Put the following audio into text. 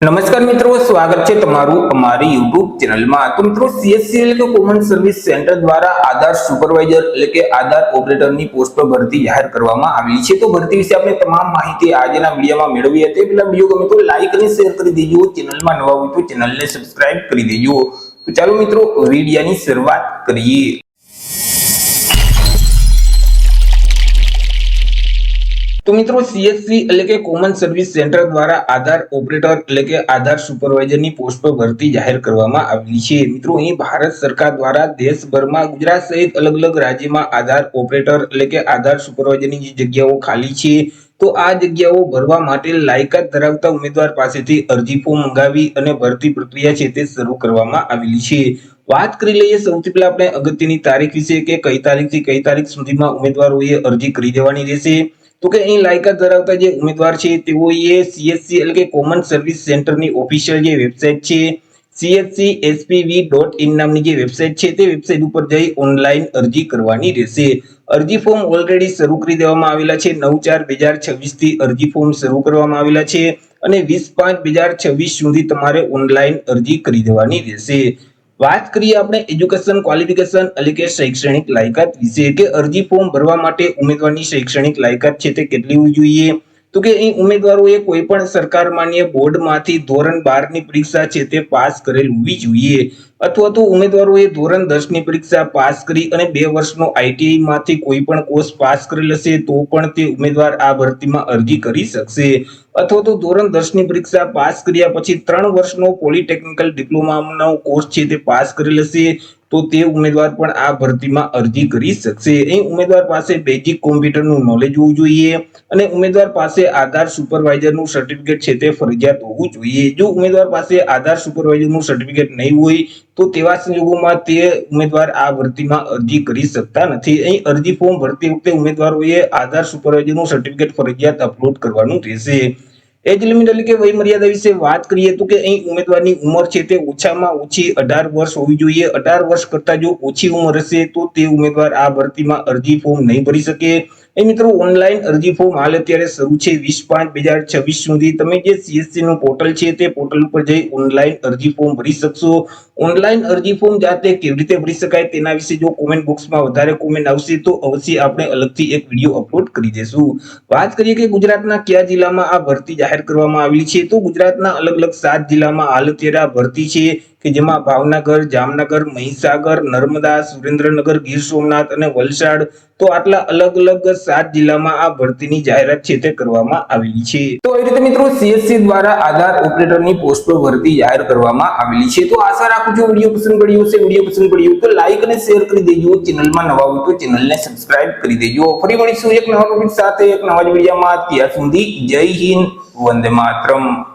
નમસ્કાર મિત્રો, સ્વાગત છે તમારું અમારી YouTube ચેનલમાં। તો મિત્રો CSC એટલે કે કોમન સર્વિસ સેન્ટર દ્વારા આધાર સુપરવાઇઝર એટલે કે આધાર ઓપરેટરની પોસ્ટ પર ભરતી જાહેર કરવામાં આવેલી છે। તો ભરતી વિશે આપણે તમામ માહિતી આજના વિડીયોમાં મેળવી હતી। પહેલા વિડીયો ગમે તો લાઈક અને શેર કરી દેજો, ચેનલમાં નવા હોય તો ચેનલને સબસ્ક્રાઇબ કરી દેજો। તો ચાલો મિત્રો વિડીયોની શરૂઆત કરીએ। તો મિત્રો CSC એટલે કે કોમન સર્વિસ સેન્ટર દ્વારા આધાર ઓપરેટર એટલે કે આધાર સુપરવાઇઝરની પોસ્ટ પર ભરતી જાહેર કરવામાં આવેલી છે। મિત્રો અહીં ભારત સરકાર દ્વારા દેશભરમાં ગુજરાત સહિત અલગ અલગ રાજ્યમાં આધાર ઓપરેટર એટલે કે આધાર સુપરવાઇઝરની જે જગ્યાઓ ખાલી છે તો આ જગ્યાઓ ભરવા માટે લાયકાત ધરાવતા ઉમેદવાર પાસેથી અરજી ફોર્મ મંગાવી અને ભરતી પ્રક્રિયા છે તે શરૂ કરવામાં આવેલી છે। વાત કરી લઈએ સૌથી પહેલા આપણે અગત્યની તારીખ વિશે કે કઈ તારીખથી કઈ તારીખ સુધીમાં ઉમેદવારોએ અરજી કરી દેવાની રહેશે। તો કે અહીં લાયકાત ધરાવતા જે ઉમેદવાર છે તેઓએ CSC એટલે કે કોમન સર્વિસ સેન્ટરની ઓફિશિયલ જે વેબસાઇટ છે cscspv.in નામની જે વેબસાઇટ છે તે વેબસાઇટ ઉપર જઈ ઓનલાઈન અરજી કરવાની રહેશે। અરજી ફોર્મ ઓલરેડી શરૂ કરી દેવામાં આવેલા છે। 9/4/2026 થી અરજી ફોર્મ શરૂ કરવામાં આવેલા છે અને 20/5/2026 સુધી તમારે ઓનલાઈન અરજી કરી દેવાની રહેશે। વાત કરીએ આપણે એજ્યુકેશન ક્વોલિફિકેશન એટલે કે શૈક્ષણિક લાયકાત વિશે કે અરજી ફોર્મ ભરવા માટે ઉમેદવારની શૈક્ષણિક લાયકાત છે તે કેટલી હોવી જોઈએ। તો કે અહીં ઉમેદવારોએ કોઈ પણ સરકાર માન્ય બોર્ડમાંથી ધોરણ 12 ની પરીક્ષા છે તે પાસ કરેલ હોવી જોઈએ અથવા તો ઉમેદવારોએ ધોરણ 10 ની પરીક્ષા પાસ કરી અને 2 વર્ષનો ITI માંથી કોઈ પણ કોર્સ પાસ કરેલ હશે તો પણ તે ઉમેદવાર આ ભરતીમાં અરજી કરી શકશે અથવા તો ધોરણ 10 ની પરીક્ષા પાસ કર્યા પછી 3 વર્ષનો પોલિટેકનિકલ ડિપ્લોમાનો કોર્સ છે તે પાસ કરેલ હશે તો તે ઉમેદવાર પણ આ ભરતીમાં અરજી કરી શકશે। અહીં ઉમેદવાર પાસે બેઝિક કોમ્પ્યુટરનું નોલેજ હોવું જોઈએ અને ઉમેદવાર પાસે આધાર સુપરવાઇઝરનું સર્ટિફિકેટ છે તે ફરજિયાત હોવું જોઈએ। જો ઉમેદવાર પાસે આધાર સુપરવાઇઝરનું સર્ટિફિકેટ નહીં હોય તો તેવા સંજોગોમાં તે ઉમેદવાર આ ભરતીમાં અરજી કરી શકતા નથી। અહીં અરજી ફોર્મ ભરતી વખતે ઉમેદવારોએ આધાર સુપરવાઇઝરનું સર્ટિફિકેટ ફરજિયાત અપલોડ કરવાનું રહેશે। એજ લિમિટ એટલે કે વય મર્યાદા વિશે વાત કરીએ તો કે અહીં ઉમેદવારની ઉંમર છે તે ઓછામાં ઓછી 18 વર્ષ હોવી જોઈએ। 18 વર્ષ કરતા જો ઓછી ઉંમર હશે તો તે ઉમેદવાર આ ભરતીમાં અરજી ફોર્મ નહીં ભરી શકે। એ મિત્રો ઓનલાઈન અરજી ફોર્મ હાલ અત્યારે શરૂ છે 20/5/2026 સુધી। તમે જે CSC નું પોર્ટલ છે તે પોર્ટલ ઉપર જઈ ઓનલાઈન અરજી ફોર્મ ભરી શકશો। ઓનલાઈન અરજી ફોર્મ જાતે કેવી રીતે ભરી શકાય તેના વિશે જો કોમેન્ટ બોક્સમાં વધારે કોમેન્ટ આવશે તો અવશ્ય આપણે અલગથી એક વિડીયો અપલોડ કરી દેશું। વાત કરીએ કે ગુજરાતના કયા જિલ્લામાં આ ભરતી જાહેર કરવામાં આવેલી છે તો ગુજરાતના અલગ અલગ 7 જિલ્લામાં હાલ અત્યારે આ ભરતી છે કે જેમાં ભાવનગર, જામનગર, મહીસાગર, નર્મદા, સુરેન્દ્રનગર, ગીર સોમનાથ અને વલસાડ તો આટલા અલગ અલગ 7 જિલ્લામાં આ ભરતીની જાહેરાત છે તે કરવામાં આવેલી છે। તો એ રીતે મિત્રો CSC દ્વારા આધાર ઓપરેટરની પોસ્ટ પર ભરતી જાહેર કરવામાં આવેલી છે। તો આશા રાખું છું વિડીયો પસંદ પડ્યો હશે। વિડીયો પસંદ પડ્યો તો લાઈક અને શેર કરી દેજો, ચેનલમાં નવા હોય તો ચેનલને સબસ્ક્રાઇબ કરી દેજો। ફરી મળીશું એક નવા ટોપિક સાથે એક નવા જ વિડીયોમાં। ત્યાં સુધી જય હિન્દ, વંદે માતરમ।